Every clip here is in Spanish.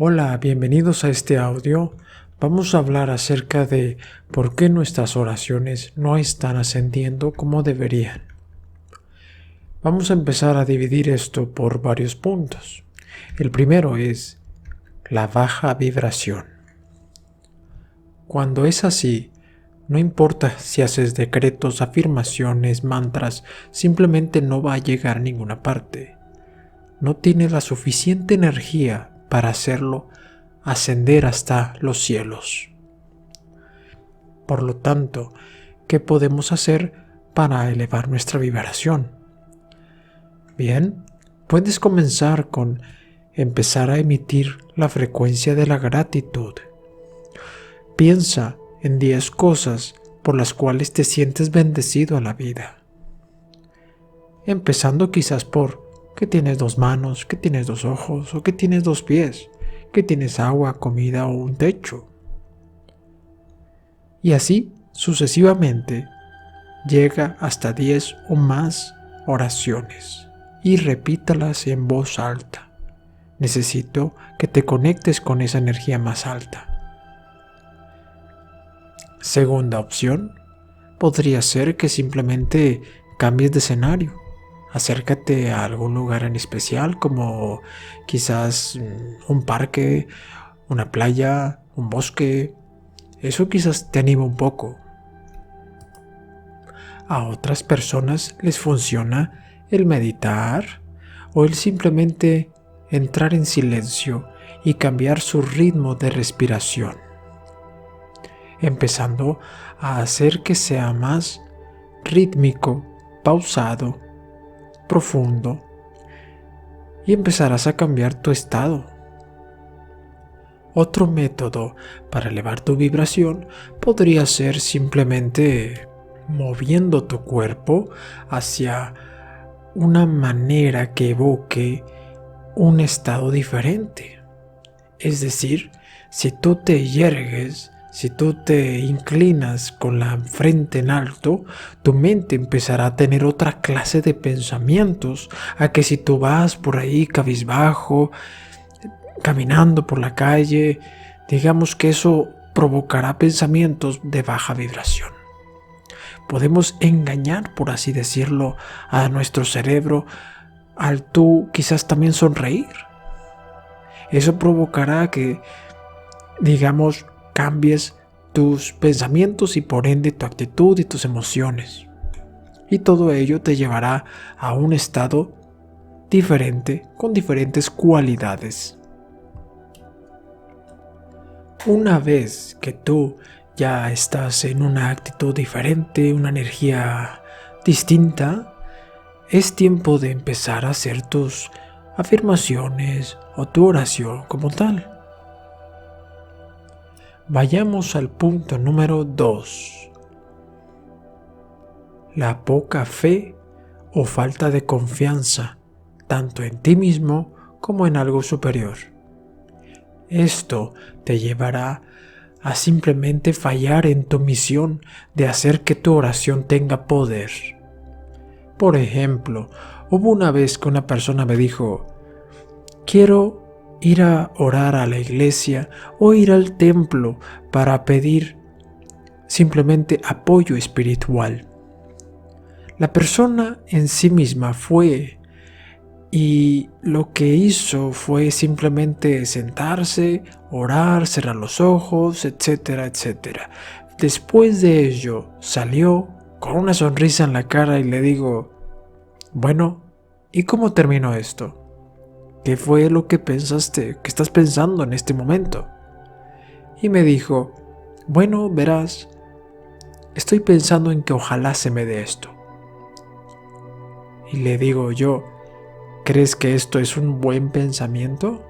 Hola, bienvenidos a este audio. Vamos a hablar acerca de por qué nuestras oraciones no están ascendiendo como deberían. Vamos a empezar a dividir esto por varios puntos. El primero es la baja vibración. Cuando es así, no importa si haces decretos, afirmaciones, mantras, simplemente no va a llegar a ninguna parte. No tienes la suficiente energía para hacerlo ascender hasta los cielos. Por lo tanto, ¿qué podemos hacer para elevar nuestra vibración? Bien, puedes comenzar con empezar a emitir la frecuencia de la gratitud. Piensa en 10 cosas por las cuales te sientes bendecido a la vida. Empezando quizás por que tienes 2 manos, que tienes 2 ojos o que tienes 2 pies, que tienes agua, comida o un techo. Y así sucesivamente llega hasta 10 o más oraciones y repítalas en voz alta. Necesito que te conectes con esa energía más alta. Segunda opción, podría ser que simplemente cambies de escenario. Acércate a algún lugar en especial, como quizás un parque, una playa, un bosque. Eso quizás te anima un poco. A otras personas les funciona el meditar o el simplemente entrar en silencio y cambiar su ritmo de respiración, empezando a hacer que sea más rítmico, pausado, profundo, y empezarás a cambiar tu estado. Otro método para elevar tu vibración podría ser simplemente moviendo tu cuerpo hacia una manera que evoque un estado diferente. Es decir, si tú te yergues, si tú te inclinas con la frente en alto, tu mente empezará a tener otra clase de pensamientos a que si tú vas por ahí cabizbajo, caminando por la calle, digamos que eso provocará pensamientos de baja vibración. Podemos engañar, por así decirlo, a nuestro cerebro al tú quizás también sonreír. Eso provocará que, digamos, cambies tus pensamientos y por ende tu actitud y tus emociones. Y todo ello te llevará a un estado diferente con diferentes cualidades. Una vez que tú ya estás en una actitud diferente, una energía distinta, es tiempo de empezar a hacer tus afirmaciones o tu oración como tal. Vayamos al punto número 2. La poca fe o falta de confianza, tanto en ti mismo como en algo superior. Esto te llevará a simplemente fallar en tu misión de hacer que tu oración tenga poder. Por ejemplo, hubo una vez que una persona me dijo: quiero ir a orar a la iglesia o ir al templo para pedir simplemente apoyo espiritual. La persona en sí misma fue y lo que hizo fue simplemente sentarse, orar, cerrar los ojos, etcétera, etcétera. Después de ello salió con una sonrisa en la cara y le digo: bueno, ¿y cómo terminó esto? ¿Qué fue lo que pensaste, qué estás pensando en este momento? Y me dijo: bueno, verás, estoy pensando en que ojalá se me dé esto. Y le digo yo: ¿crees que esto es un buen pensamiento?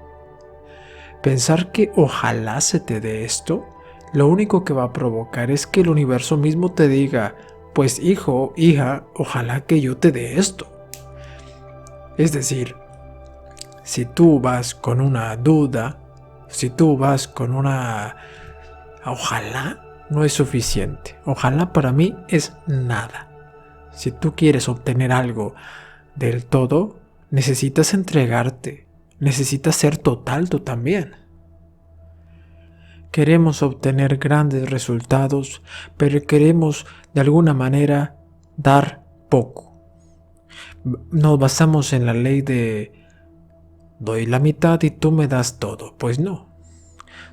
Pensar que ojalá se te dé esto, lo único que va a provocar es que el universo mismo te diga: pues hijo, hija, ojalá que yo te dé esto. Es decir, si tú vas con una duda, si tú vas con una ojalá, no es suficiente. Ojalá para mí es nada. Si tú quieres obtener algo del todo, necesitas entregarte, necesitas ser total tú también. queremos obtener grandes resultados, pero queremos de alguna manera dar poco. Nos basamos en la ley de doy la mitad y tú me das todo. Pues no.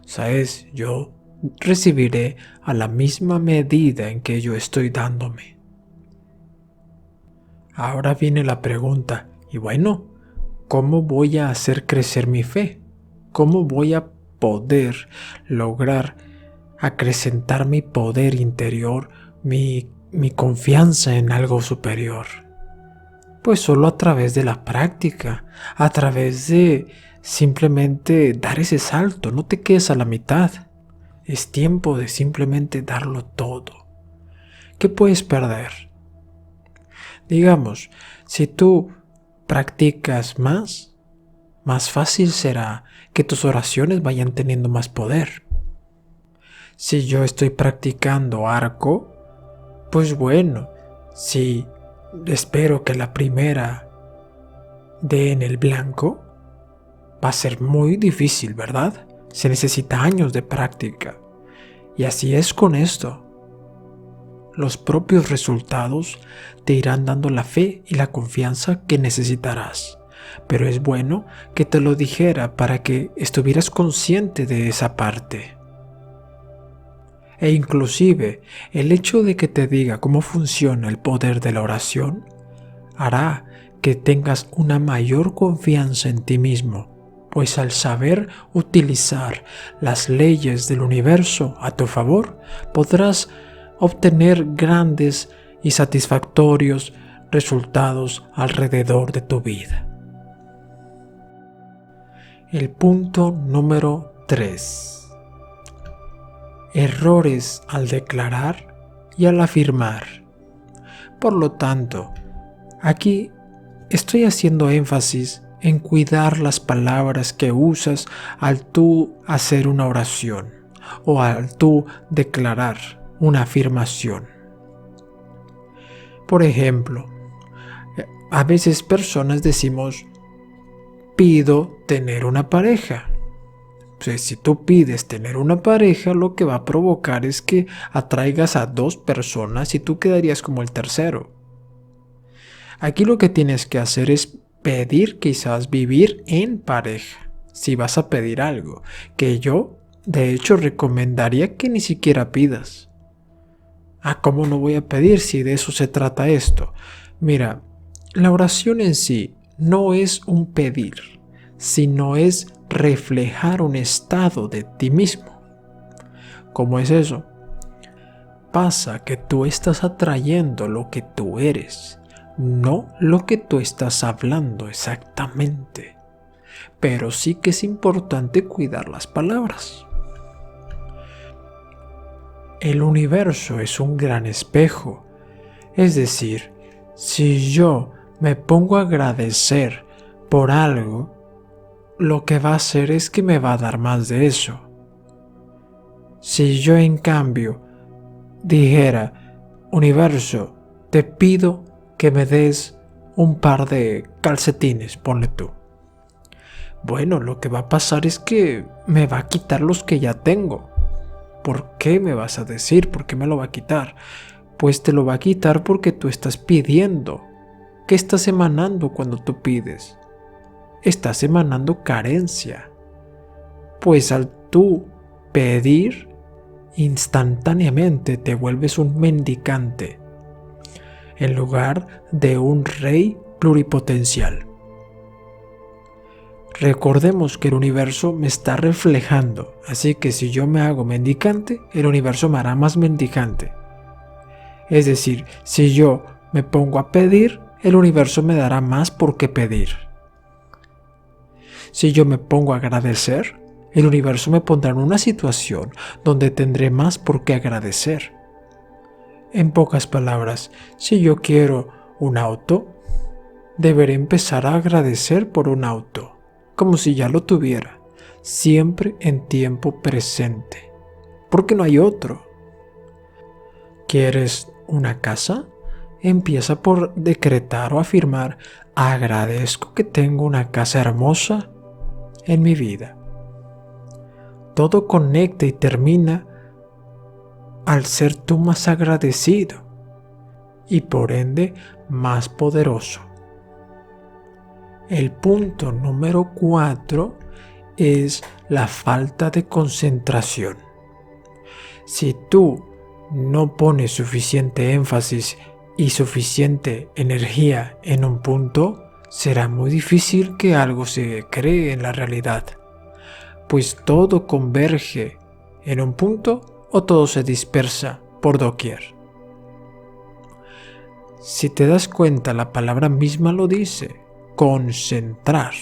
¿Sabes? Yo recibiré a la misma medida en que yo estoy dándome. Ahora viene la pregunta, y bueno, ¿cómo voy a hacer crecer mi fe? ¿Cómo voy a poder lograr acrecentar mi poder interior, mi confianza en algo superior? Pues solo a través de la práctica, a través de simplemente dar ese salto, no te quedes a la mitad. Es tiempo de simplemente darlo todo. ¿Qué puedes perder? Digamos, si tú practicas más fácil será que tus oraciones vayan teniendo más poder. Si yo estoy practicando arco, pues bueno, si espero que la primera dé en el blanco, va a ser muy difícil, ¿verdad? Se necesita años de práctica. Y así es con esto. Los propios resultados te irán dando la fe y la confianza que necesitarás. Pero es bueno que te lo dijera para que estuvieras consciente de esa parte. E inclusive el hecho de que te diga cómo funciona el poder de la oración hará que tengas una mayor confianza en ti mismo, pues al saber utilizar las leyes del universo a tu favor, podrás obtener grandes y satisfactorios resultados alrededor de tu vida. El punto número 3. Errores al declarar y al afirmar. Por lo tanto, aquí estoy haciendo énfasis en cuidar las palabras que usas al tú hacer una oración o al tú declarar una afirmación. Por ejemplo, a veces personas decimos, pido tener una pareja. Pues si tú pides tener una pareja, lo que va a provocar es que atraigas a 2 personas y tú quedarías como el tercero. Aquí lo que tienes que hacer es pedir quizás vivir en pareja, si vas a pedir algo, que yo de hecho recomendaría que ni siquiera pidas. ¿Cómo no voy a pedir si de eso se trata esto? Mira, la oración en sí no es un pedir, sino es reflejar un estado de ti mismo. ¿Cómo es eso? Pasa que tú estás atrayendo lo que tú eres, no lo que tú estás hablando exactamente. Pero sí que es importante cuidar las palabras. El universo es un gran espejo. Es decir, si yo me pongo a agradecer por algo, lo que va a hacer es que me va a dar más de eso. Si yo en cambio dijera, universo, te pido que me des un par de calcetines, ponle tú. Bueno, lo que va a pasar es que me va a quitar los que ya tengo. ¿Por qué me vas a decir? ¿Por qué me lo va a quitar? Pues te lo va a quitar porque tú estás pidiendo. ¿Qué estás emanando cuando tú pides? Estás emanando carencia. Pues al tú pedir, instantáneamente te vuelves un mendicante en lugar de un rey pluripotencial. Recordemos que el universo me está reflejando, así que si yo me hago mendicante, el universo me hará más mendicante. Es decir, si yo me pongo a pedir, el universo me dará más por qué pedir. Si yo me pongo a agradecer, el universo me pondrá en una situación donde tendré más por qué agradecer. En pocas palabras, si yo quiero un auto, deberé empezar a agradecer por un auto, como si ya lo tuviera, siempre en tiempo presente, porque no hay otro. ¿Quieres una casa? Empieza por decretar o afirmar, agradezco que tengo una casa hermosa en mi vida. todo conecta y termina al ser tú más agradecido y por ende más poderoso. El punto número 4 es la falta de concentración. Si tú no pones suficiente énfasis y suficiente energía en un punto, será muy difícil que algo se cree en la realidad, pues todo converge en un punto o todo se dispersa por doquier. Si te das cuenta, la palabra misma lo dice, concentrar.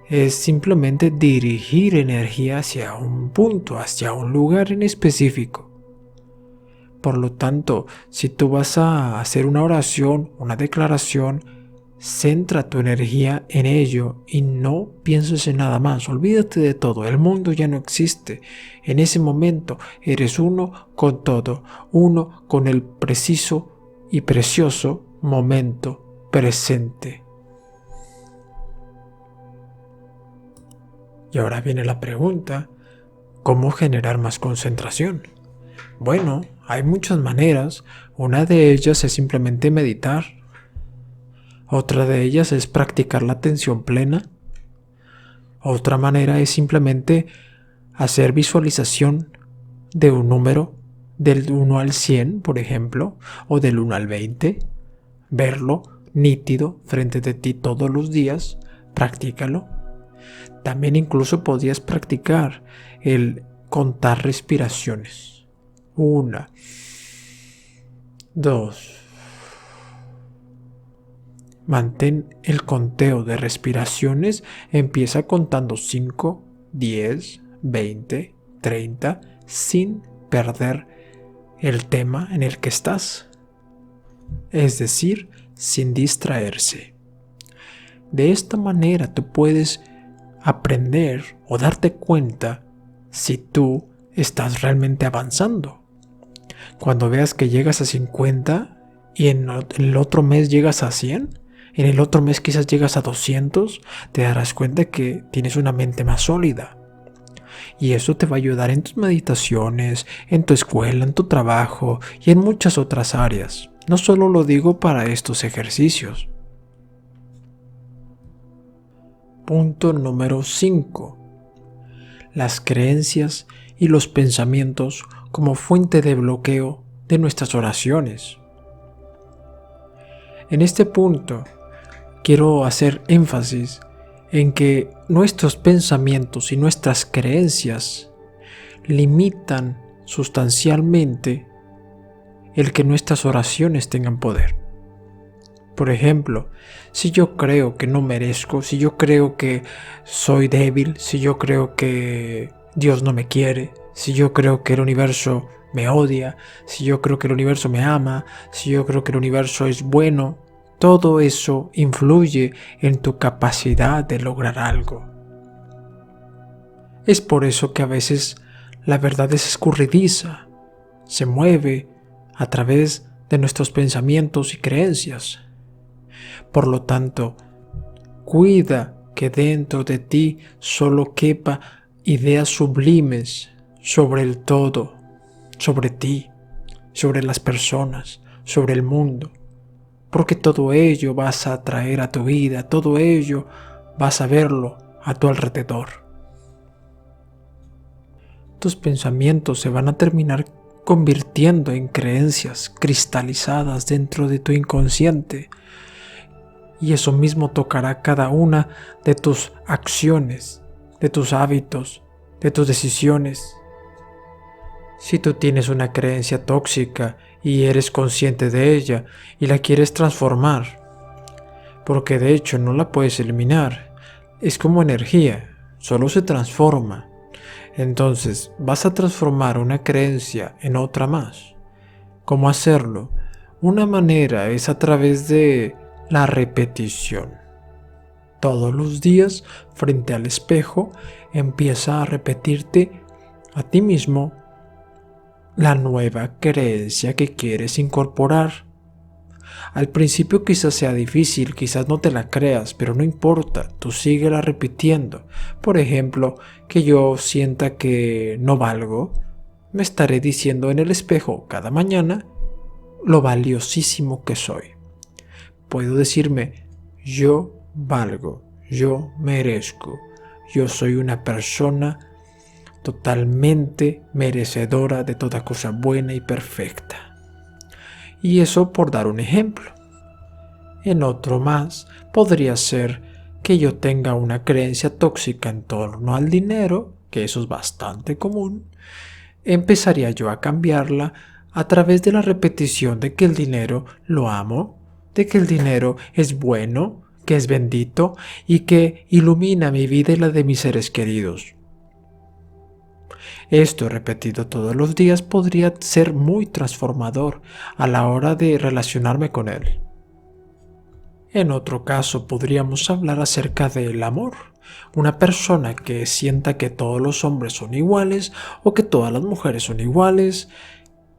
Es simplemente dirigir energía hacia un punto, hacia un lugar en específico. Por lo tanto, si tú vas a hacer una oración, una declaración, centra tu energía en ello y no pienses en nada más. Olvídate de todo, el mundo ya no existe. En ese momento eres uno con todo, uno con el preciso y precioso momento presente. Y ahora viene la pregunta, ¿cómo generar más concentración? Bueno, hay muchas maneras. Una de ellas es simplemente meditar. Otra de ellas es practicar la atención plena. Otra manera es simplemente hacer visualización de un número del 1 al 100, por ejemplo, o del 1 al 20. Verlo nítido frente de ti todos los días. Practícalo. También incluso podías practicar el contar respiraciones. 1, 2. Mantén el conteo de respiraciones. Empieza contando 5, 10, 20, 30, sin perder el tema en el que estás. Es decir, sin distraerse. De esta manera tú puedes aprender o darte cuenta si tú estás realmente avanzando. Cuando veas que llegas a 50 y en el otro mes llegas a 100, en el otro mes quizás llegas a 200, te darás cuenta que tienes una mente más sólida. Y eso te va a ayudar en tus meditaciones, en tu escuela, en tu trabajo y en muchas otras áreas. No solo lo digo para estos ejercicios. Punto número 5. Las creencias y los pensamientos como fuente de bloqueo de nuestras oraciones. En este punto, quiero hacer énfasis en que nuestros pensamientos y nuestras creencias limitan sustancialmente el que nuestras oraciones tengan poder. Por ejemplo, si yo creo que no merezco, si yo creo que soy débil, si yo creo que Dios no me quiere, si yo creo que el universo me odia, si yo creo que el universo me ama, si yo creo que el universo es bueno, todo eso influye en tu capacidad de lograr algo. Es por eso que a veces la verdad es escurridiza, se mueve a través de nuestros pensamientos y creencias. Por lo tanto, cuida que dentro de ti solo quepa ideas sublimes sobre el todo, sobre ti, sobre las personas, sobre el mundo. Porque todo ello vas a atraer a tu vida, todo ello vas a verlo a tu alrededor. Tus pensamientos se van a terminar convirtiendo en creencias cristalizadas dentro de tu inconsciente. Y eso mismo tocará cada una de tus acciones, de tus hábitos, de tus decisiones. Si tú tienes una creencia tóxica y eres consciente de ella y la quieres transformar, porque de hecho no la puedes eliminar, es como energía, solo se transforma. Entonces vas a transformar una creencia en otra más. ¿Cómo hacerlo? Una manera es a través de la repetición. Todos los días, frente al espejo, empieza a repetirte a ti mismo la nueva creencia que quieres incorporar. Al principio quizás sea difícil, quizás no te la creas, pero no importa, tú síguela repitiendo. Por ejemplo, que yo sienta que no valgo, me estaré diciendo en el espejo cada mañana lo valiosísimo que soy. Puedo decirme, yo valgo, yo merezco, yo soy una persona totalmente merecedora de toda cosa buena y perfecta. Y eso por dar un ejemplo. En otro más, podría ser que yo tenga una creencia tóxica en torno al dinero, que eso es bastante común. Empezaría yo a cambiarla a través de la repetición de que el dinero lo amo, de que el dinero es bueno, que es bendito y que ilumina mi vida y la de mis seres queridos. Esto repetido todos los días podría ser muy transformador a la hora de relacionarme con él. En otro caso podríamos hablar acerca del amor. Una persona que sienta que todos los hombres son iguales o que todas las mujeres son iguales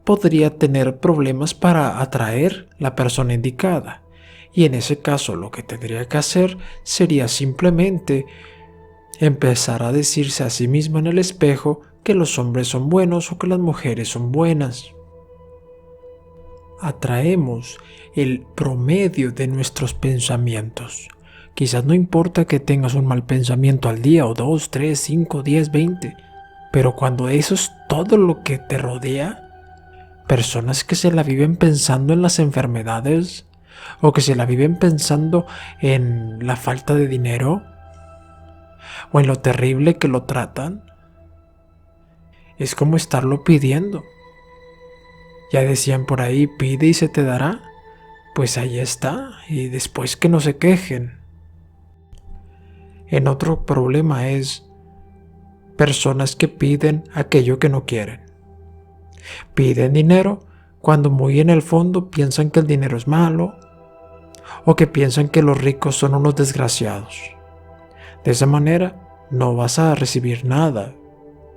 podría tener problemas para atraer la persona indicada. Y en ese caso lo que tendría que hacer sería simplemente empezar a decirse a sí mismo en el espejo que los hombres son buenos o que las mujeres son buenas. Atraemos el promedio de nuestros pensamientos. Quizás no importa que tengas un mal pensamiento al día o 2, 3, 5, 10, 20, pero cuando eso es todo lo que te rodea, personas que se la viven pensando en las enfermedades o que se la viven pensando en la falta de dinero o en lo terrible que lo tratan, es como estarlo pidiendo. Ya decían por ahí, pide y se te dará. Pues ahí está, y después que no se quejen. En otro problema es personas que piden aquello que no quieren. Piden dinero cuando muy en el fondo piensan que el dinero es malo o que piensan que los ricos son unos desgraciados. De esa manera no vas a recibir nada,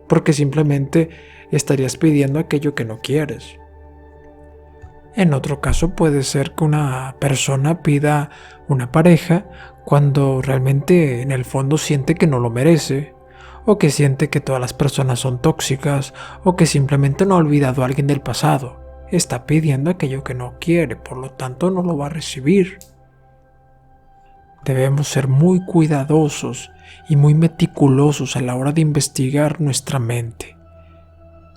porque simplemente estarías pidiendo aquello que no quieres. En otro caso puede ser que una persona pida una pareja cuando realmente en el fondo siente que no lo merece, o que siente que todas las personas son tóxicas, o que simplemente no ha olvidado a alguien del pasado. Está pidiendo aquello que no quiere, por lo tanto no lo va a recibir. Debemos ser muy cuidadosos y muy meticulosos a la hora de investigar nuestra mente,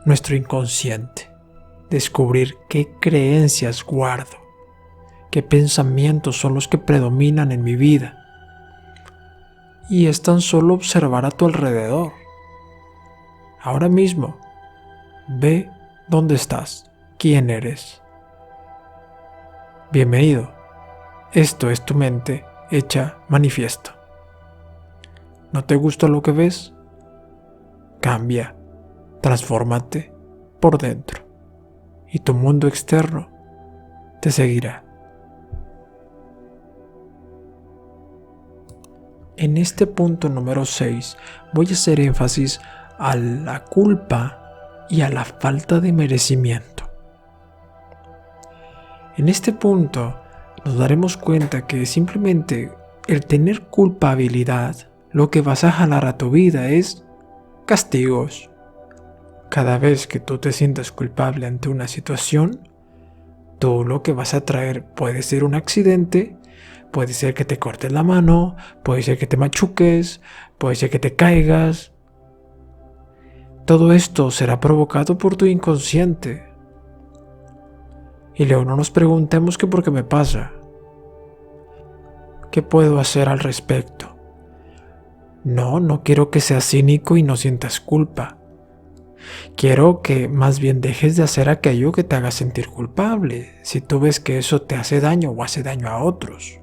nuestro inconsciente. Descubrir qué creencias guardo, qué pensamientos son los que predominan en mi vida. Y es tan solo observar a tu alrededor. Ahora mismo, ve dónde estás, quién eres. Bienvenido, esto es tu mente hecha manifiesto. ¿No te gusta lo que ves? Cambia, transfórmate por dentro. Y tu mundo externo te seguirá. En este punto número 6 voy a hacer énfasis a la culpa y a la falta de merecimiento. En este punto nos daremos cuenta que simplemente el tener culpabilidad, lo que vas a jalar a tu vida es castigos. Cada vez que tú te sientas culpable ante una situación, tú lo que vas a traer puede ser un accidente, puede ser que te cortes la mano, puede ser que te machuques, puede ser que te caigas. Todo esto será provocado por tu inconsciente. Y luego no nos preguntemos que por qué me pasa. ¿Qué puedo hacer al respecto? No quiero que seas cínico y no sientas culpa. Quiero que más bien dejes de hacer aquello que te haga sentir culpable, si tú ves que eso te hace daño o hace daño a otros.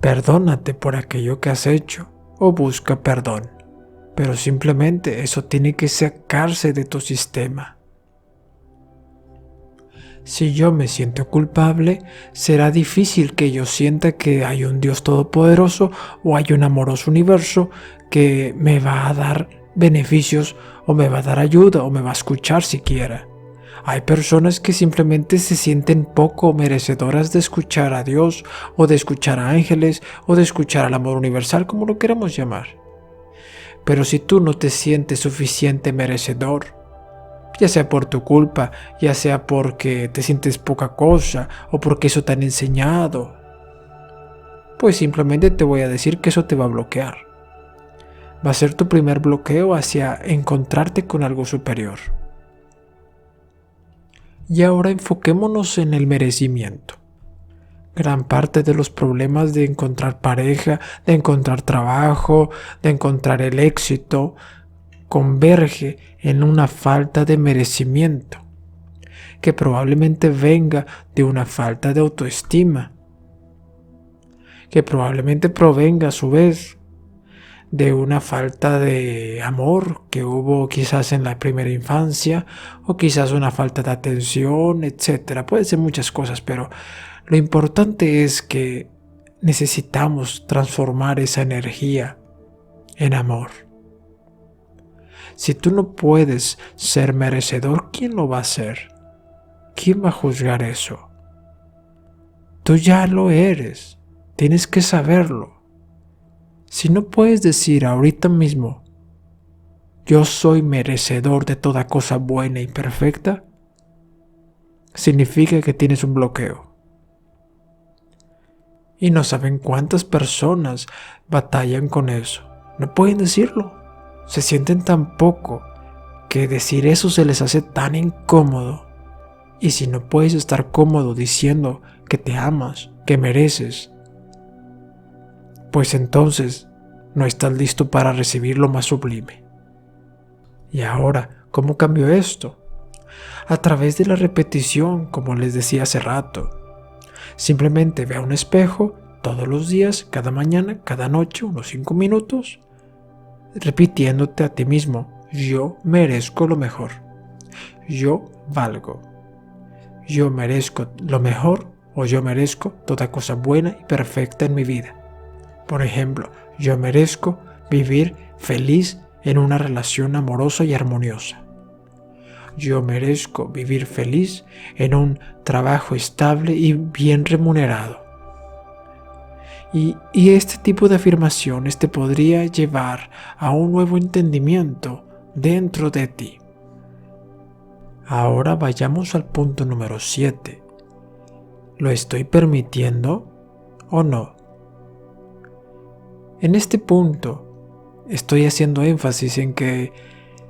Perdónate por aquello que has hecho o busca perdón, pero simplemente eso tiene que sacarse de tu sistema. Si yo me siento culpable, será difícil que yo sienta que hay un Dios todopoderoso o hay un amoroso universo que me va a dar beneficios o me va a dar ayuda o me va a escuchar siquiera. Hay personas que simplemente se sienten poco merecedoras de escuchar a Dios, o de escuchar a ángeles, o de escuchar al amor universal, como lo queramos llamar. Pero si tú no te sientes suficiente merecedor, ya sea por tu culpa, ya sea porque te sientes poca cosa, o porque eso te han enseñado, pues simplemente te voy a decir que eso te va a bloquear. Va a ser tu primer bloqueo hacia encontrarte con algo superior. Y ahora enfoquémonos en el merecimiento. Gran parte de los problemas de encontrar pareja, de encontrar trabajo, de encontrar el éxito, converge en una falta de merecimiento, que probablemente venga de una falta de autoestima, que probablemente provenga a su vez de una falta de amor que hubo quizás en la primera infancia, o quizás una falta de atención, etc. Puede ser muchas cosas, pero lo importante es que necesitamos transformar esa energía en amor. Si tú no puedes ser merecedor, ¿quién lo va a hacer? ¿Quién va a juzgar eso? Tú ya lo eres, tienes que saberlo. Si no puedes decir ahorita mismo, yo soy merecedor de toda cosa buena y perfecta, significa que tienes un bloqueo. Y no saben cuántas personas batallan con eso. No pueden decirlo. Se sienten tan poco que decir eso se les hace tan incómodo. Y si no puedes estar cómodo diciendo que te amas, que mereces, pues entonces no estás listo para recibir lo más sublime. Y ahora, ¿cómo cambió esto? A través de la repetición, como les decía hace rato. Simplemente ve a un espejo todos los días, cada mañana, cada noche, unos 5 minutos, repitiéndote a ti mismo, yo merezco lo mejor, yo valgo, yo merezco lo mejor, o yo merezco toda cosa buena y perfecta en mi vida. Por ejemplo, yo merezco vivir feliz en una relación amorosa y armoniosa. Yo merezco vivir feliz en un trabajo estable y bien remunerado. Y este tipo de afirmaciones te podría llevar a un nuevo entendimiento dentro de ti. Ahora vayamos al punto número 7. ¿Lo estoy permitiendo o no? En este punto estoy haciendo énfasis en que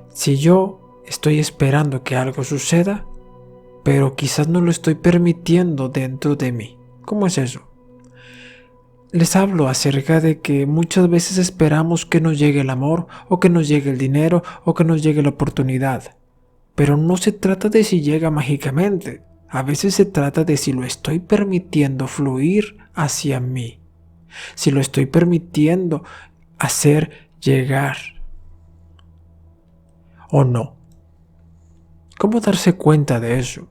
si yo estoy esperando que algo suceda, pero quizás no lo estoy permitiendo dentro de mí. ¿Cómo es eso? Les hablo acerca de que muchas veces esperamos que nos llegue el amor, o que nos llegue el dinero, o que nos llegue la oportunidad. Pero no se trata de si llega mágicamente. A veces se trata de si lo estoy permitiendo fluir hacia mí. Si lo estoy permitiendo hacer llegar. ¿O no? ¿Cómo darse cuenta de eso?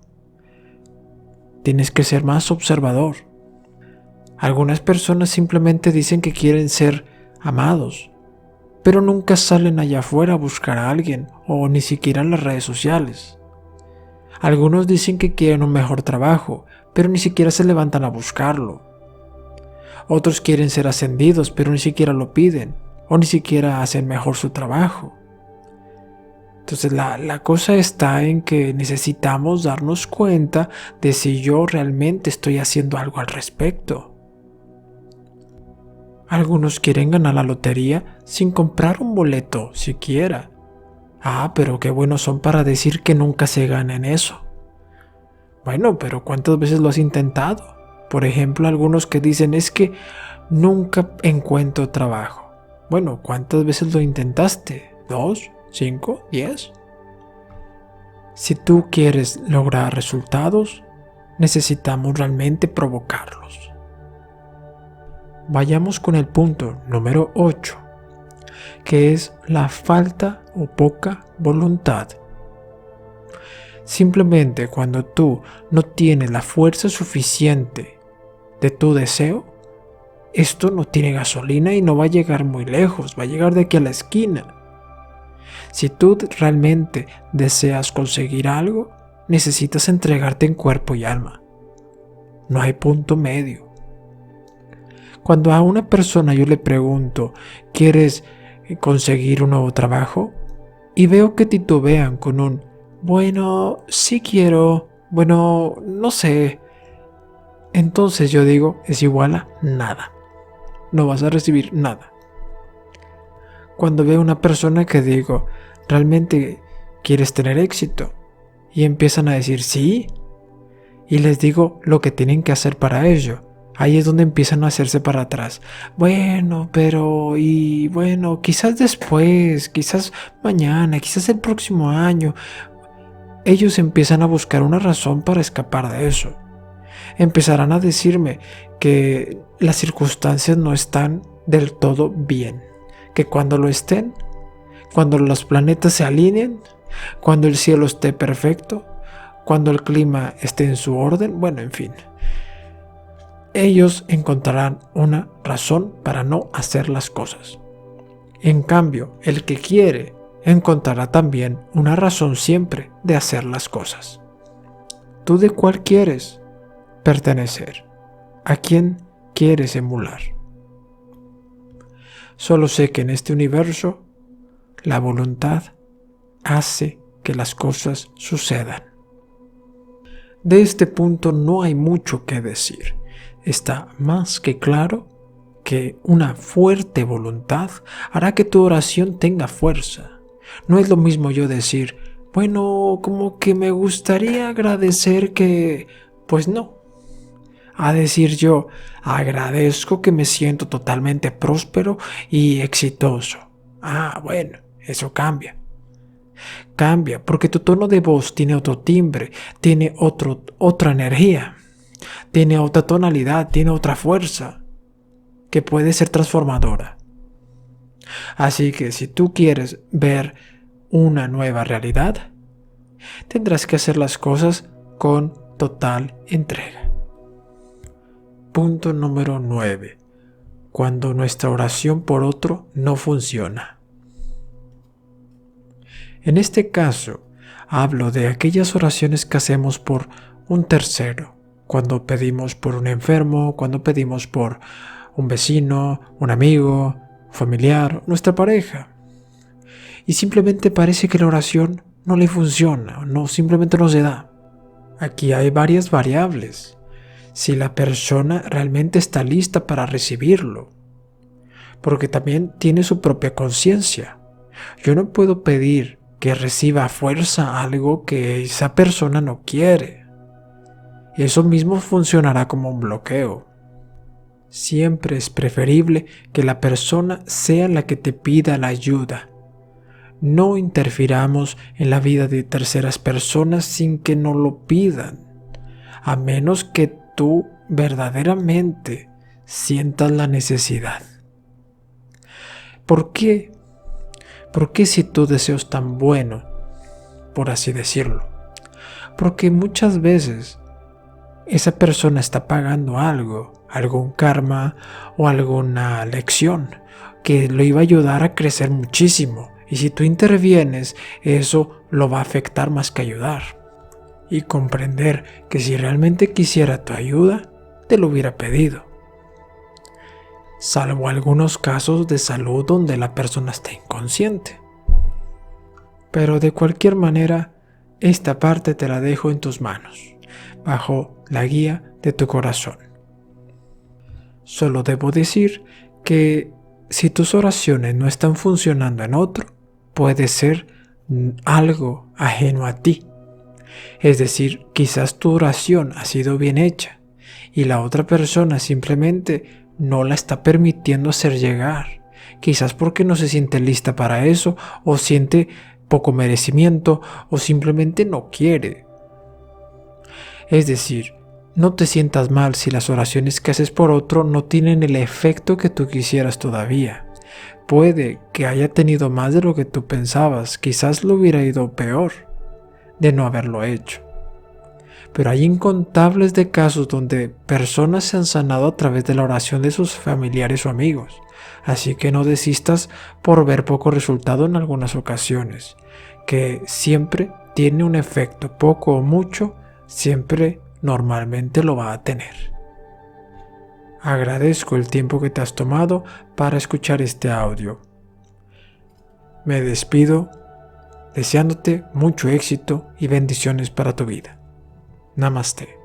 Tienes que ser más observador. Algunas personas simplemente dicen que quieren ser amados, pero nunca salen allá afuera a buscar a alguien, o ni siquiera en las redes sociales. Algunos dicen que quieren un mejor trabajo, pero ni siquiera se levantan a buscarlo. Otros quieren ser ascendidos, pero ni siquiera lo piden, o ni siquiera hacen mejor su trabajo. Entonces la cosa está en que necesitamos darnos cuenta de si yo realmente estoy haciendo algo al respecto. Algunos quieren ganar la lotería sin comprar un boleto siquiera. Pero qué buenos son para decir que nunca se gana en eso. Bueno, pero ¿cuántas veces lo has intentado? Por ejemplo, algunos que dicen es que nunca encuentro trabajo. Bueno, ¿cuántas veces lo intentaste? ¿2? ¿5? ¿10? Si tú quieres lograr resultados, necesitamos realmente provocarlos. Vayamos con el punto número 8, que es la falta o poca voluntad. Simplemente cuando tú no tienes la fuerza suficiente de tu deseo, esto no tiene gasolina y no va a llegar muy lejos, va a llegar de aquí a la esquina. Si tú realmente deseas conseguir algo, necesitas entregarte en cuerpo y alma. No hay punto medio. Cuando a una persona yo le pregunto, ¿quieres conseguir un nuevo trabajo? Y veo que titubean con un, bueno, sí quiero, bueno, no sé. Entonces yo digo, es igual a nada. No vas a recibir nada. Cuando veo una persona que digo, ¿realmente quieres tener éxito? Y empiezan a decir, sí. Y les digo lo que tienen que hacer para ello. Ahí es donde empiezan a hacerse para atrás. Bueno, pero, y bueno, quizás después, quizás mañana, quizás el próximo año. Ellos empiezan a buscar una razón para escapar de eso. Empezarán a decirme que las circunstancias no están del todo bien. Que cuando lo estén, cuando los planetas se alineen, cuando el cielo esté perfecto, cuando el clima esté en su orden, bueno, en fin. Ellos encontrarán una razón para no hacer las cosas. En cambio, el que quiere encontrará también una razón siempre de hacer las cosas. ¿Tú de cuál quieres pertenecer? ¿A quién quieres emular? Solo sé que en este universo la voluntad hace que las cosas sucedan. De este punto no hay mucho que decir. Está más que claro que una fuerte voluntad hará que tu oración tenga fuerza. No es lo mismo yo decir, bueno, como que me gustaría agradecer que... Pues no. A decir yo, agradezco que me siento totalmente próspero y exitoso. Ah, bueno, eso cambia. Cambia porque tu tono de voz tiene otro timbre, tiene otra energía, tiene otra tonalidad, tiene otra fuerza que puede ser transformadora. Así que si tú quieres ver una nueva realidad, tendrás que hacer las cosas con total entrega. Punto número 9. Cuando nuestra oración por otro no funciona. En este caso, hablo de aquellas oraciones que hacemos por un tercero, cuando pedimos por un enfermo, cuando pedimos por un vecino, un amigo, un familiar, nuestra pareja. Y simplemente parece que la oración no le funciona, no, simplemente no se da. Aquí hay varias variables. Si la persona realmente está lista para recibirlo, porque también tiene su propia conciencia. Yo no puedo pedir que reciba a fuerza algo que esa persona no quiere. Eso mismo funcionará como un bloqueo. Siempre es preferible que la persona sea la que te pida la ayuda. No interfiramos en la vida de terceras personas sin que nos lo pidan, a menos que tú verdaderamente sientas la necesidad. ¿Por qué? ¿Por qué si tu deseo es tan bueno, por así decirlo? Porque muchas veces esa persona está pagando algo, algún karma o alguna lección que lo iba a ayudar a crecer muchísimo. Y si tú intervienes, eso lo va a afectar más que ayudar. Y comprender que si realmente quisiera tu ayuda, te lo hubiera pedido. Salvo algunos casos de salud donde la persona está inconsciente. Pero de cualquier manera, esta parte te la dejo en tus manos, bajo la guía de tu corazón. Solo debo decir que si tus oraciones no están funcionando en otro, puede ser algo ajeno a ti. Es decir, quizás tu oración ha sido bien hecha y la otra persona simplemente no la está permitiendo hacer llegar. Quizás porque no se siente lista para eso, o siente poco merecimiento, o simplemente no quiere. Es decir, no te sientas mal si las oraciones que haces por otro no tienen el efecto que tú quisieras todavía. Puede que haya tenido más de lo que tú pensabas, quizás lo hubiera ido peor de no haberlo hecho. Pero hay incontables de casos donde personas se han sanado a través de la oración de sus familiares o amigos. Así que no desistas por ver poco resultado en algunas ocasiones, que siempre tiene un efecto, poco o mucho, siempre normalmente lo va a tener. Agradezco el tiempo que te has tomado para escuchar este audio. Me despido deseándote mucho éxito y bendiciones para tu vida. Namaste.